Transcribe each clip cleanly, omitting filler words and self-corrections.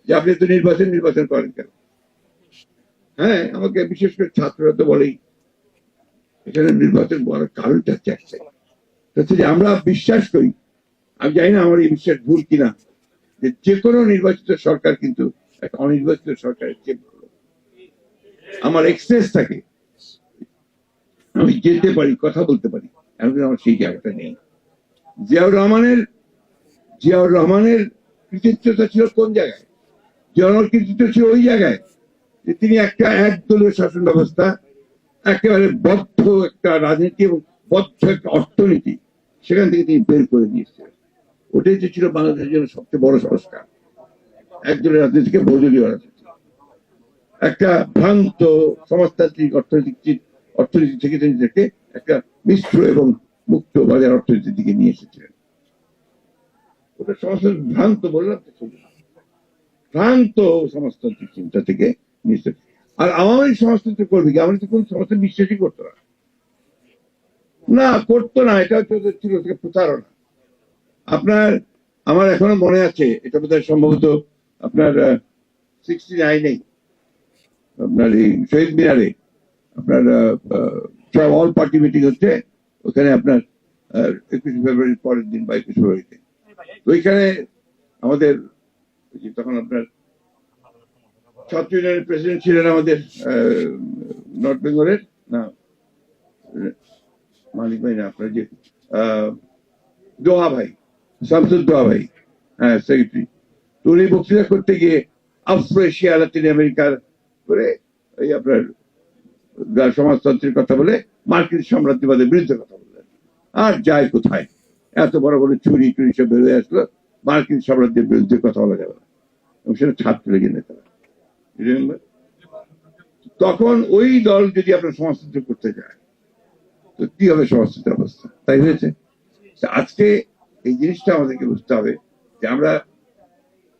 যে আপনি তো নির্বাচন করেন কেন? হ্যাঁ, আমাকে বিশেষ করে ছাত্ররা তো বলেই এখানে নির্বাচন করার কারণটা হচ্ছে যে আমরা বিশ্বাস করি, আমি জানি না আমার এই বিশ্বাস ভুল কিনা, যে কোনো নির্বাচিত সরকার কিন্তু একটা অনির্বাচিত সরকারের চেয়ে ভালো। আমার এক্সেস থাকে, আমি যেতে পারি, কথা বলতে পারি, এখন আমার সেই জায়গাটা নেই। জিয়াউর রহমানের কৃতিত্বতা ছিল কোন জায়গায়? জিয়াউর কৃতিত্ব ছিল ওই জায়গায় যে তিনি একটা একদলীয় শাসন ব্যবস্থা, একেবারে বদ্ধ একটা রাজনীতি এবং বদ্ধ একটা অর্থনীতি, সেখান থেকে তিনি বের করে দিয়েছিলেন। ওটাই যে ছিল বাংলাদেশের জন্য সবচেয়ে বড় সংস্কার, একদলীয় রাজনীতিকে বহুদলীয় রাজনীতি, একটা ভ্রান্ত সমাজতান্ত্রিক অর্থনীতি থেকে তিনি একটা মিশ্র এবং মুক্ত বাজার অর্থনীতির দিকে নিয়ে এসেছিলেন। ওটা সমাজতন্ত্র ভ্রান্ত বললাম তো, ভ্রান্ত সমাজতান্ত্রিক চিন্তা থেকে নিয়ে এসেছে। আর আওয়ামী লীগ সমাজতন্ত্র করবে কি? আমাদের তো কোন সমাজতন্ত্র বিশ্বাসই করতো না, করতো না। এটা ছিল প্রতারণা। আমার এখনো মনে আছে, এটা বোধহয় সম্ভবত আপনার 69 আপনার এই শহীদ মিনারে আপনার অল পার্টি মিটিং হচ্ছে, ওখানে আপনার 21 ফেব্রুয়ারির পরের দিন বা 21 ফেব্রুয়ারিতে। ওইখানে আমাদের তখন আপনার ছাত্র ইউনিয়নের প্রেসিডেন্ট ছিলেন আমাদের নর্থ বেঙ্গলের, না মালিক ভাই না, আপনার যে দোহা ভাই, শামসুদ্দোহা ভাই, হ্যাঁ সেক্রেটারি। তো উনি বক্তৃতা করতে গিয়ে আফ্রো-এশিয়া লাতিন আমেরিকার করে এই আপনার সমাজতন্ত্রের কথা বলে মার্কিন সাম্রাজ্যবাদের বিরুদ্ধে কথা বললেন। আর যায় কোথায়, এত বড় বড় চুরি সব বেরোয় আসলো, মার্কিন সাম্রাজ্যের বিরুদ্ধে কথা বলা যাবে না। এবং সেটা ছাত্রলীগের নেতারা। তখন ওই দল যদি আপনার সমাজতন্ত্র করতে যায়, তো কি হবে সমাজতন্ত্রের অবস্থা? তাই হয়েছে। আজকে এই জিনিসটা আমাদেরকে বুঝতে হবে যে আমরা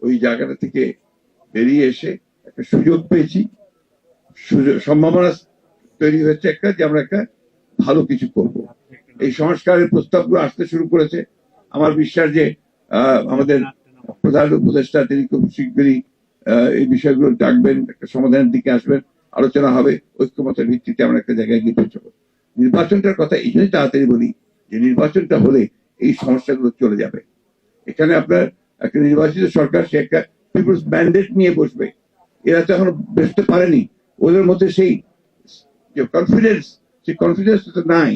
ওই জায়গাটা থেকে বেরিয়ে এসে একটা সুযোগ পেয়েছি, সম্ভাবনা তৈরি হয়েছে একটা, যে আমরা একটা ভালো কিছু করব। এই সংস্কারের প্রস্তাবগুলো আসতে শুরু করেছে। আমার বিশ্বাস যে আমাদের প্রধান উপদেষ্টা তিনি খুব শীঘ্রই এই বিষয়গুলো ডাকবেন, একটা সমাধানের দিকে আসবেন, আলোচনা হবে, ঐক্যমতের ভিত্তিতে আমরা একটা জায়গায় গিয়ে পৌঁছাবো। নির্বাচনটার কথা এই জন্যই তাড়াতাড়ি বলি যে নির্বাচনটা হলে এই সমস্যাগুলো চলে যাবে। এখানে আপনার একটা নির্বাচিত সরকার, সে একটা পিপলস ম্যান্ডেট নিয়ে বসবে। এরা তো এখন বসতে পারেনি, ওদের মধ্যে সেই কনফিডেন্স তো নাই।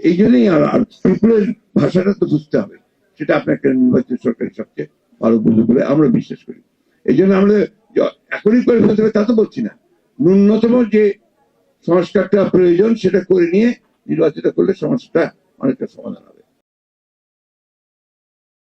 এই জন্যই আর পিপলের ভাষাটা তো বুঝতে হবে, সেটা আপনার একটা নির্বাচিত সরকারের সবচেয়ে ভালো বুঝবে বলে আমরা বিশ্বাস করি। এই জন্য আমরা এখনই করে ফেলতে হবে তা তো বলছি না, ন্যূনতম যে সংস্কারটা প্রয়োজন সেটা করে নিয়ে নির্বাচিত করলে সমস্যাটা অনেকটা সমাধান হবে।